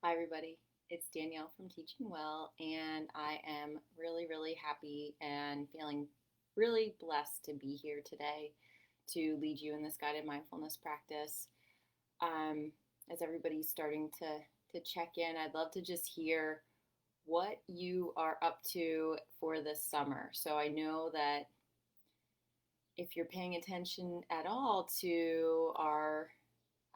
Hi, everybody. It's Danielle from Teaching Well, and I am really, really happy and feeling really blessed to be here today to lead you in this guided mindfulness practice. Um, as everybody's starting to check in, I'd love to just hear what you are up to for this summer. So I know that if you're paying attention at all to our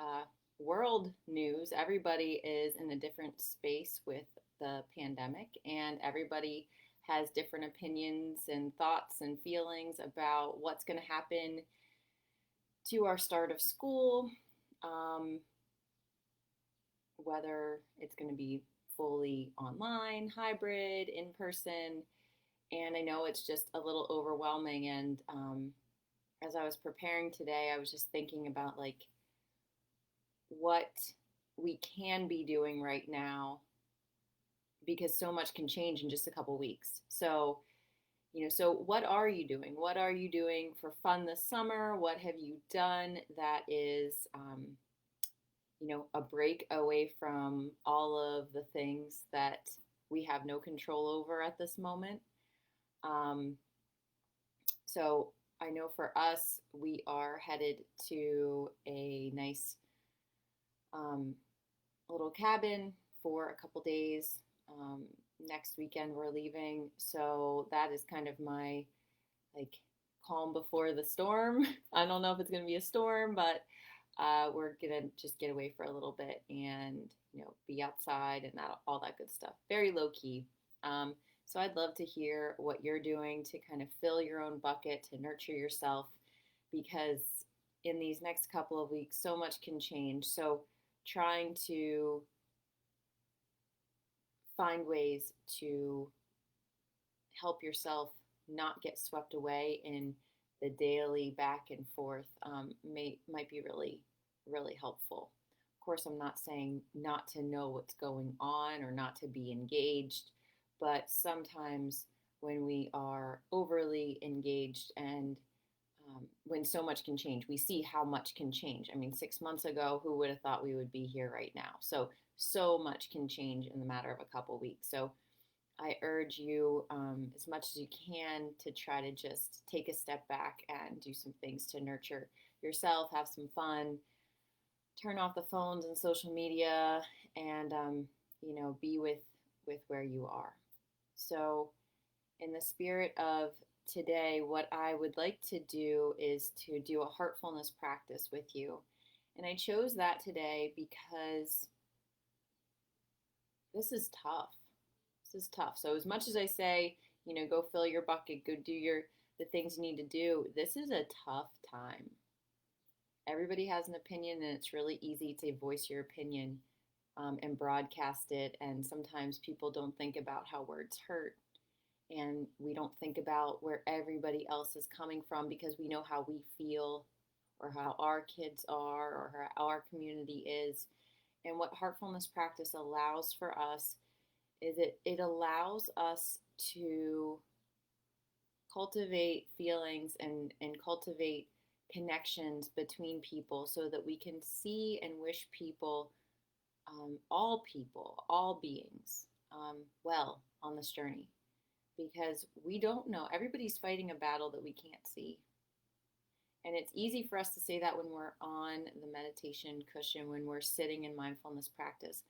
uh, world news, everybody is in a different space with the pandemic, and everybody has different opinions and thoughts and feelings about what's going to happen to our start of school, um, whether it's going to be fully online, hybrid, in person. And I know it's just a little overwhelming. And as I was preparing today, I was just thinking about what we can be doing right now because so much can change in just a couple weeks. So what are you doing? What are you doing for fun this summer? What have you done that is, a break away from all of the things that we have no control over at this moment? Um, so I know for us, we are headed to a nice um, little cabin for a couple days. Um, Next weekend we're leaving, so that is kind of my like calm before the storm. I don't know if it's gonna be a storm, but we're gonna just get away for a little bit and be outside and that all that good stuff. Very low key. So I'd love to hear what you're doing to kind of fill your own bucket to nurture yourself because in these next couple of weeks so much can change. So trying to find ways to help yourself not get swept away in the daily back and forth might be really helpful. Of course, I'm not saying not to know what's going on or not to be engaged, but sometimes when we are overly engaged and when so much can change, we see how much can change. I mean, 6 months ago, who would have thought we would be here right now? So much can change in the matter of a couple weeks. So I urge you, as much as you can, to try to just take a step back and do some things to nurture yourself, have some fun, turn off the phones and social media, and be with where you are. So, in the spirit of today, what I would like to do is to do a heartfulness practice with you. And I chose that today because this is tough. This is tough. So as much as I say, go fill your bucket, go do the things you need to do, this is a tough time. Everybody has an opinion, and it's really easy to voice your opinion and broadcast it. And sometimes people don't think about how words hurt, and we don't think about where everybody else is coming from because we know how we feel, or how our kids are, or how our community is. And what heartfulness practice allows for us is it allows us to cultivate feelings and cultivate connections between people so that we can see and wish people, all beings, well on this journey. Because we don't know, everybody's fighting a battle that we can't see. And it's easy for us to say that when we're on the meditation cushion, when we're sitting in mindfulness practice.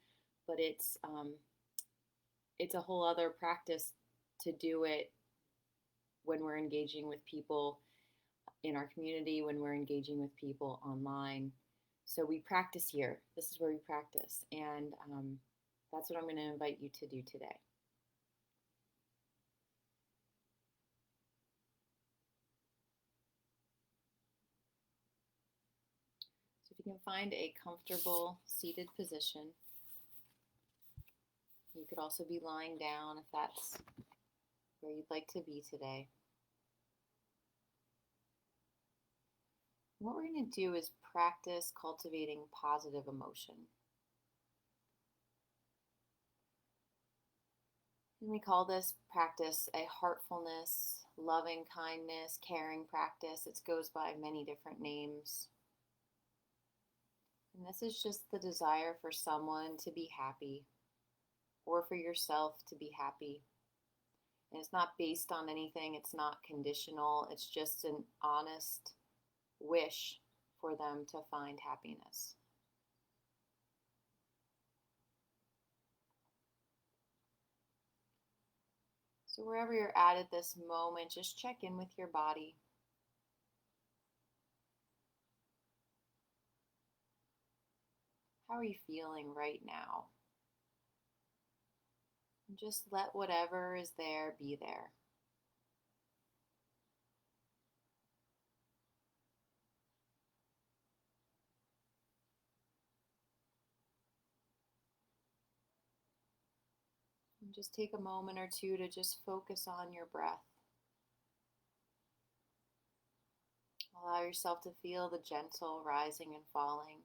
But it's a whole other practice to do it when we're engaging with people in our community, when we're engaging with people online. So we practice here. This is where we practice. And that's what I'm going to invite you to do today. So if you can find a comfortable seated position, you could also be lying down if that's where you'd like to be today. What we're going to do is practice cultivating positive emotion. And we call this practice a heartfulness, loving kindness, caring practice. It goes by many different names. And this is just the desire for someone to be happy or for yourself to be happy. And it's not based on anything, it's not conditional, it's just an honest wish for them to find happiness. So, wherever you're at this moment, just check in with your body. How are you feeling right now? And just let whatever is there be there. And just take a moment or two to just focus on your breath. Allow yourself to feel the gentle rising and falling.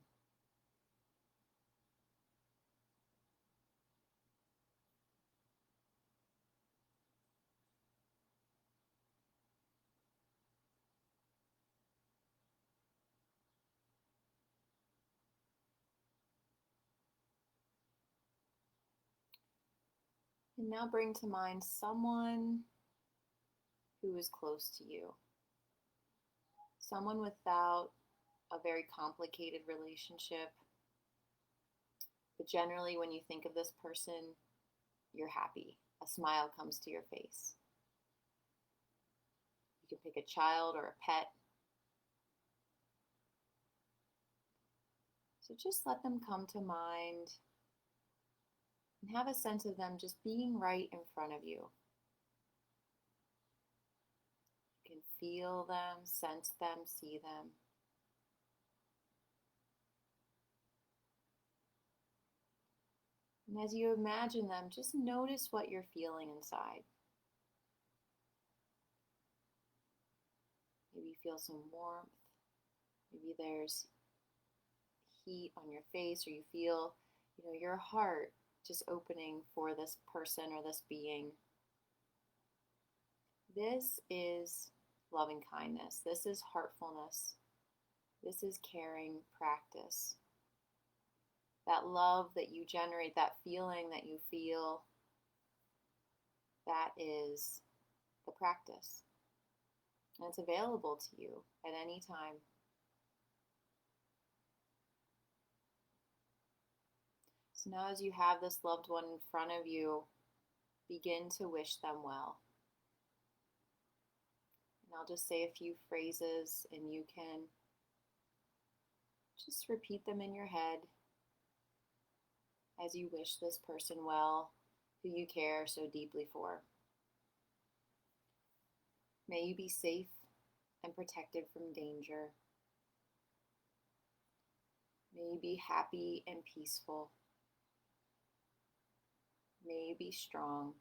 And now bring to mind someone who is close to you. Someone without a very complicated relationship. But generally, when you think of this person, you're happy. A smile comes to your face. You can pick a child or a pet. So just let them come to mind and have a sense of them just being right in front of you. You can feel them, sense them, see them. And as you imagine them, just notice what you're feeling inside. Maybe you feel some warmth. Maybe there's heat on your face, or you feel, your heart just opening for this person or this being. This is loving kindness. This is heartfulness. This is caring practice. That love that you generate, that feeling that you feel, that is the practice. And it's available to you at any time. So now, as you have this loved one in front of you, begin to wish them well. And I'll just say a few phrases, and you can just repeat them in your head as you wish this person well, who you care so deeply for. May you be safe and protected from danger. May you be happy and peaceful. May you be strong.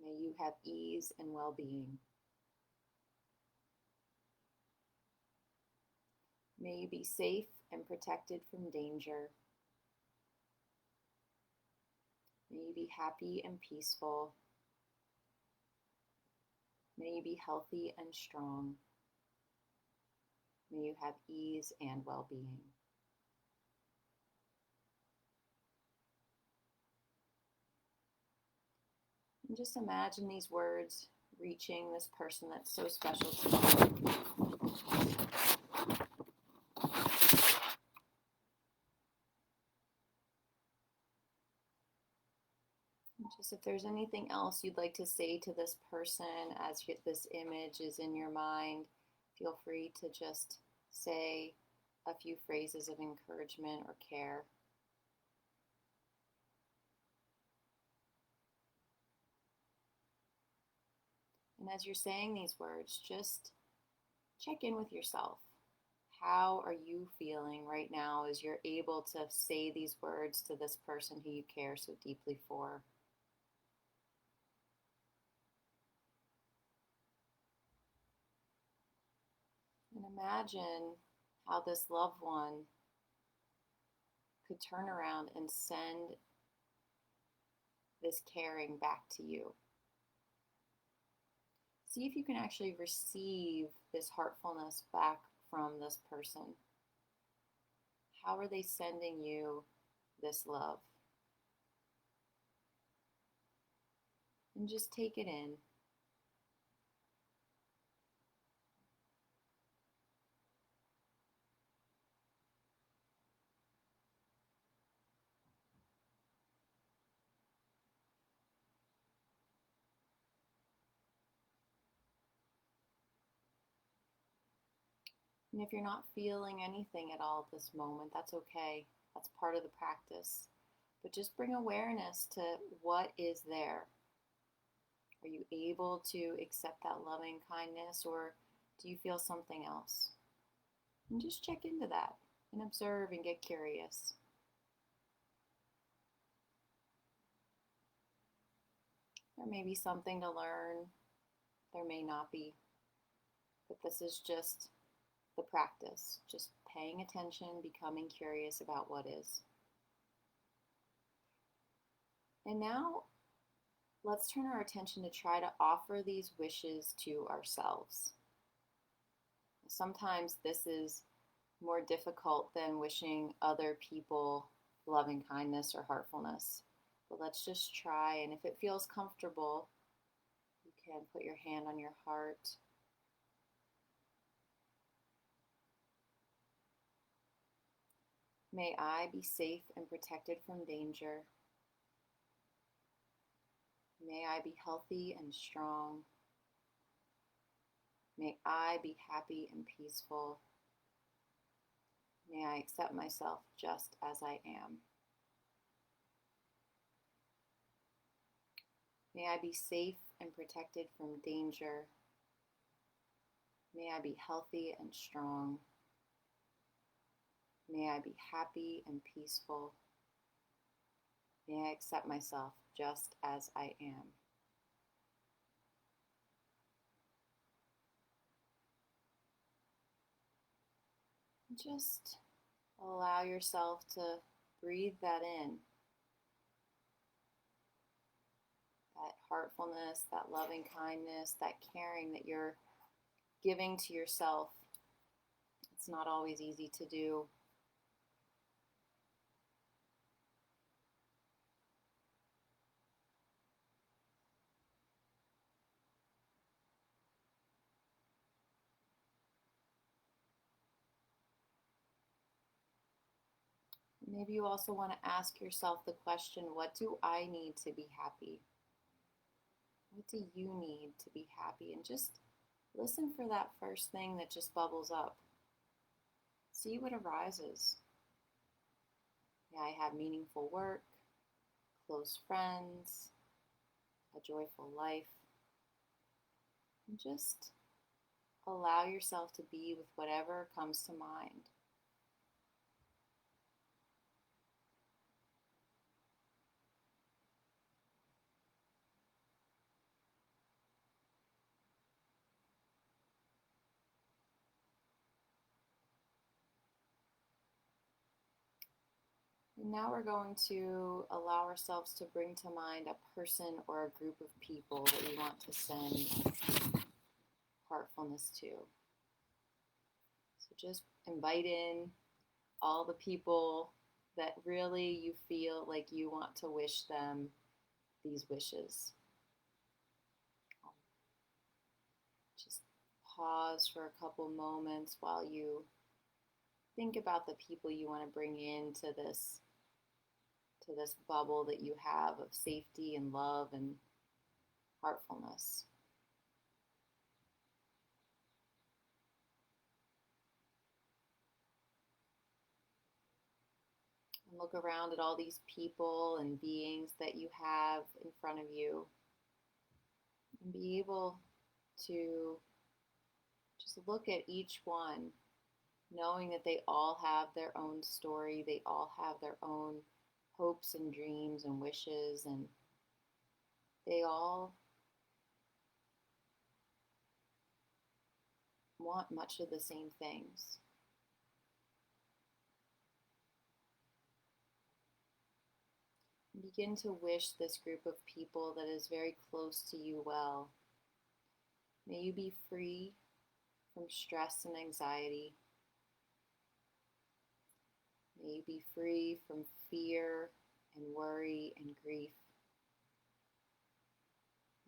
May you have ease and well-being. May you be safe and protected from danger. May you be happy and peaceful. May you be healthy and strong. May you have ease and well-being. And just imagine these words reaching this person that's so special to you. Just if there's anything else you'd like to say to this person as this image is in your mind, feel free to just say a few phrases of encouragement or care. And as you're saying these words, just check in with yourself. How are you feeling right now as you're able to say these words to this person who you care so deeply for? And imagine how this loved one could turn around and send this caring back to you. See if you can actually receive this heartfulness back from this person. How are they sending you this love? And just take it in. And if you're not feeling anything at all at this moment, that's okay. That's part of the practice. But just bring awareness to what is there. Are you able to accept that loving kindness, or do you feel something else? And just check into that and observe and get curious. There may be something to learn, there may not be, but this is just the practice, just paying attention, becoming curious about what is. And now let's turn our attention to try to offer these wishes to ourselves. Sometimes this is more difficult than wishing other people loving kindness or heartfulness. But let's just try, and if it feels comfortable, you can put your hand on your heart. May I be safe and protected from danger. May I be healthy and strong. May I be happy and peaceful. May I accept myself just as I am. May I be safe and protected from danger. May I be healthy and strong. May I be happy and peaceful. May I accept myself just as I am. Just allow yourself to breathe that in. That heartfulness, that loving kindness, that caring that you're giving to yourself. It's not always easy to do. Maybe you also want to ask yourself the question, what do I need to be happy? What do you need to be happy? And just listen for that first thing that just bubbles up. See what arises. May I have meaningful work, close friends, a joyful life. And just allow yourself to be with whatever comes to mind. And now we're going to allow ourselves to bring to mind a person or a group of people that we want to send heartfulness to. So just invite in all the people that really you feel like you want to wish them these wishes. Just pause for a couple moments while you think about the people you want to bring into this bubble that you have of safety and love and heartfulness. And look around at all these people and beings that you have in front of you and be able to just look at each one, knowing that they all have their own story, they all have their own hopes and dreams and wishes, and they all want much of the same things. Begin to wish this group of people that is very close to you well. May you be free from stress and anxiety. May you be free from fear and worry and grief.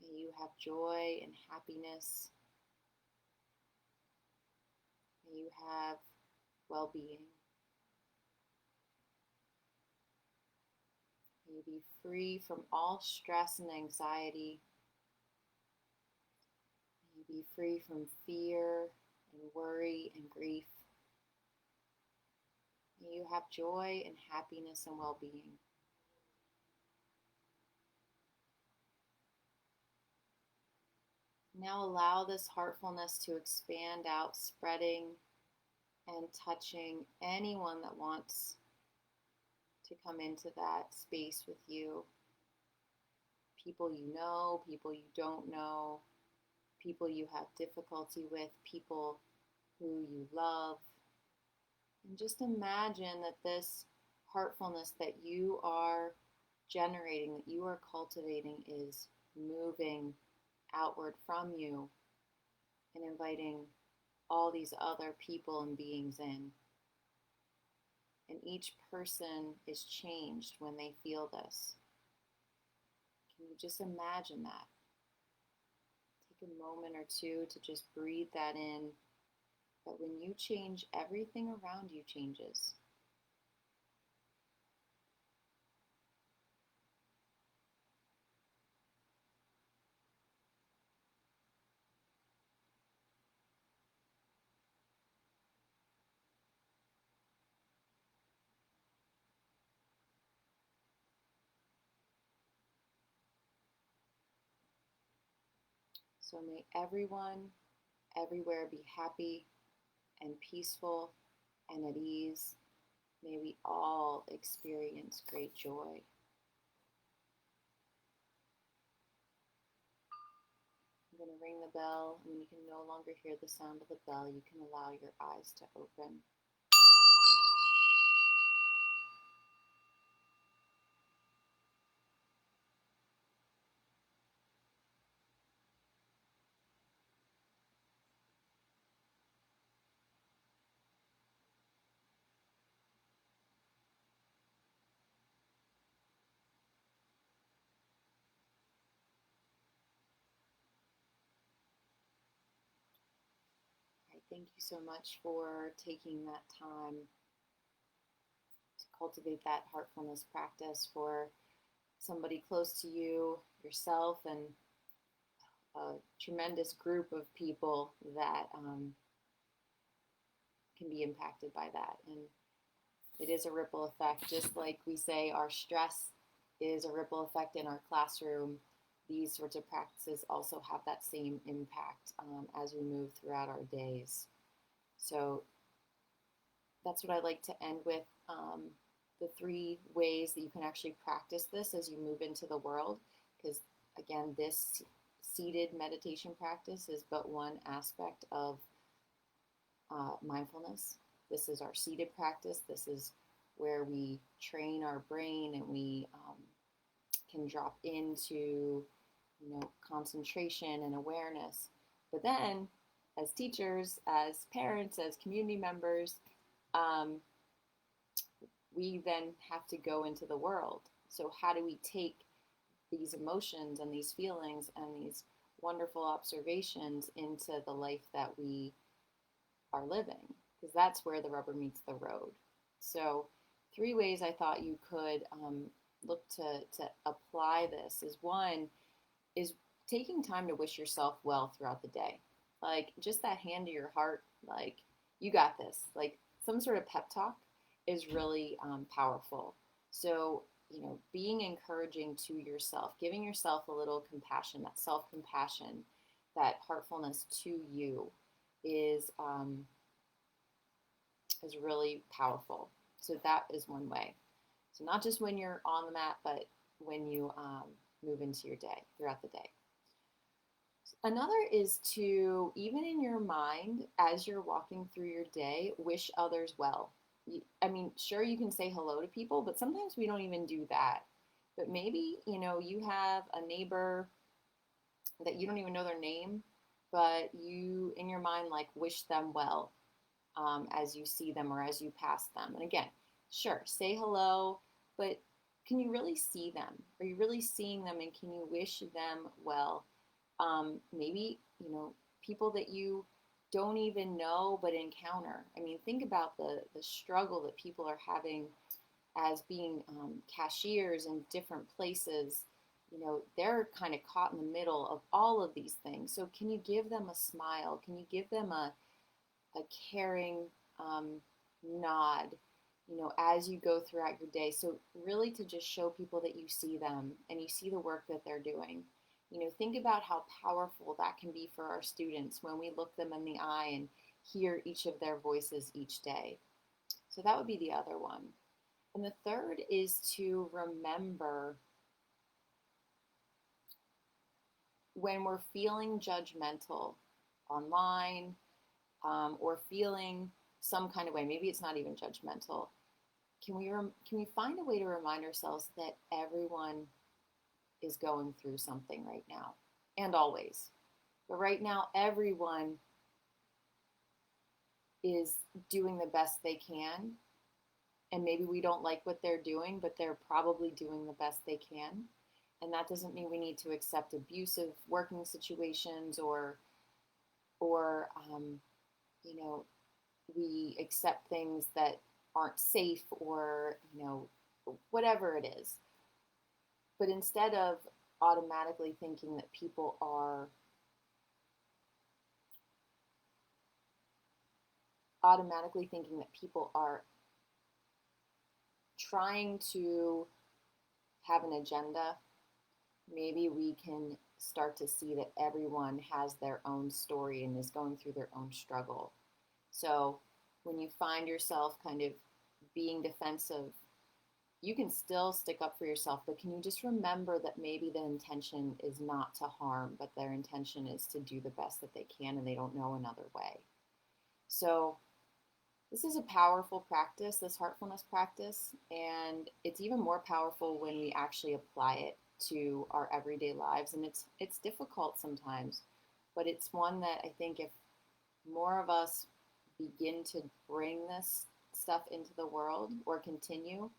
May you have joy and happiness. May you have well-being. May you be free from all stress and anxiety. May you be free from fear and worry and grief. May you have joy and happiness and well-being. Now allow this heartfulness to expand out, spreading and touching anyone that wants to come into that space with you. People you know, people you don't know, people you have difficulty with, people who you love. And just imagine that this heartfulness that you are generating, that you are cultivating, is moving outward from you and inviting all these other people and beings in. And each person is changed when they feel this. Can you just imagine that? Take a moment or two to just breathe that in. That when you change, everything around you changes. So may everyone, everywhere be happy and peaceful and at ease. May we all experience great joy. I'm going to ring the bell. When you can no longer hear the sound of the bell, you can allow your eyes to open. Thank you so much for taking that time to cultivate that heartfulness practice for somebody close to you, yourself, and a tremendous group of people that can be impacted by that. And it is a ripple effect. Just like we say our stress is a ripple effect in our classroom, these sorts of practices also have that same impact as we move throughout our days. So that's what I like to end with, the 3 ways that you can actually practice this as you move into the world. Because again, this seated meditation practice is but one aspect of mindfulness. This is our seated practice. This is where we train our brain and we can drop into, concentration and awareness. But then, as teachers, as parents, as community members, we then have to go into the world. So how do we take these emotions and these feelings and these wonderful observations into the life that we are living? Because that's where the rubber meets the road. So 3 ways I thought you could look to apply this is, one is taking time to wish yourself well throughout the day. Like just that hand to your heart, like you got this, like some sort of pep talk is really powerful. So, being encouraging to yourself, giving yourself a little compassion, that self-compassion, that heartfulness to you is really powerful. So that is one way. So not just when you're on the mat, but when you move into your day, throughout the day. Another is to, even in your mind, as you're walking through your day, wish others well. I mean, sure, you can say hello to people, but sometimes we don't even do that. But maybe, you have a neighbor that you don't even know their name, but you, in your mind, like wish them well as you see them or as you pass them. And again, Sure, say hello, but can you really see them? Are you really seeing them, and can you wish them well? Maybe, people that you don't even know but encounter. I mean, think about the struggle that people are having as being cashiers in different places. They're kind of caught in the middle of all of these things. So, can you give them a smile? Can you give them a caring nod, as you go throughout your day? So, really to just show people that you see them and you see the work that they're doing. Think about how powerful that can be for our students when we look them in the eye and hear each of their voices each day. So, that would be the other one. And the third is to remember when we're feeling judgmental online, or feeling some kind of way, maybe it's not even judgmental. Can we find a way to remind ourselves that everyone is going through something right now, and always, but right now everyone is doing the best they can, and maybe we don't like what they're doing, but they're probably doing the best they can. And that doesn't mean we need to accept abusive working situations, or we accept things that aren't safe, or whatever it is. But instead of automatically thinking that people are trying to have an agenda, maybe we can start to see that everyone has their own story and is going through their own struggle. So when you find yourself kind of being defensive, you can still stick up for yourself, but can you just remember that maybe the intention is not to harm, but their intention is to do the best that they can, and they don't know another way. So this is a powerful practice, this heartfulness practice, and it's even more powerful when we actually apply it to our everyday lives. And it's difficult sometimes, but it's one that I think if more of us begin to bring this stuff into the world, or continue,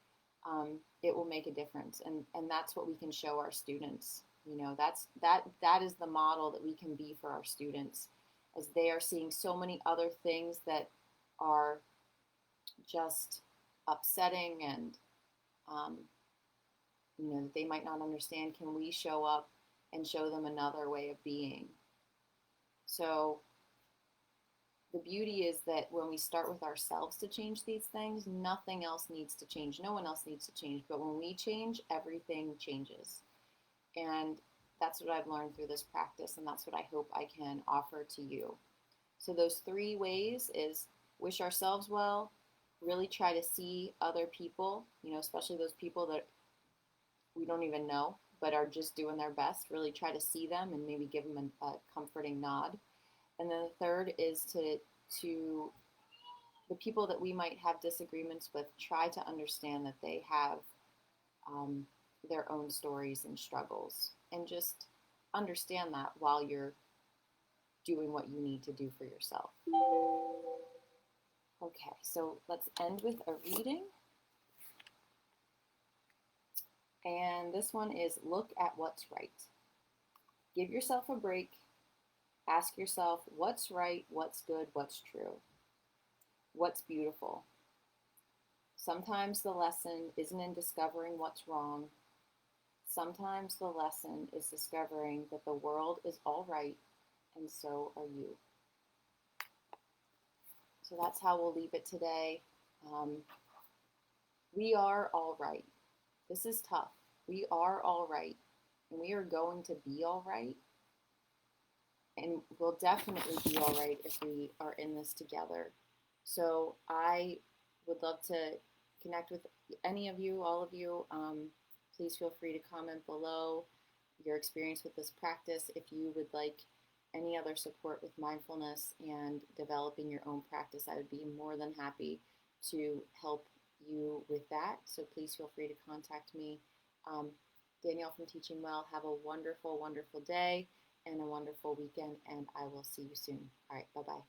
it will make a difference. And that's what we can show our students. That is the model that we can be for our students, as they are seeing so many other things that are just upsetting, and that they might not understand. Can we show up and show them another way of being? So the beauty is that when we start with ourselves to change these things, nothing else needs to change. No one else needs to change. But when we change, everything changes. And that's what I've learned through this practice, and that's what I hope I can offer to you. So those 3 ways is wish ourselves well, really try to see other people, especially those people that we don't even know but are just doing their best. Really try to see them and maybe give them a comforting nod. And then the third is to the people that we might have disagreements with, try to understand that they have their own stories and struggles, and just understand that while you're doing what you need to do for yourself. Okay, so let's end with a reading. And this one is look at what's right. Give yourself a break. Ask yourself what's right, what's good, what's true, what's beautiful. Sometimes the lesson isn't in discovering what's wrong. Sometimes the lesson is discovering that the world is all right, and so are you. So that's how we'll leave it today. We are all right. This is tough. We are all right, and we are going to be all right. And we'll definitely be all right if we are in this together. So I would love to connect with any of you, all of you. Please feel free to comment below your experience with this practice. If you would like any other support with mindfulness and developing your own practice, I would be more than happy to help you with that. So please feel free to contact me. Danielle from Teaching Well, have a wonderful, wonderful day and a wonderful weekend, and I will see you soon. All right, bye-bye.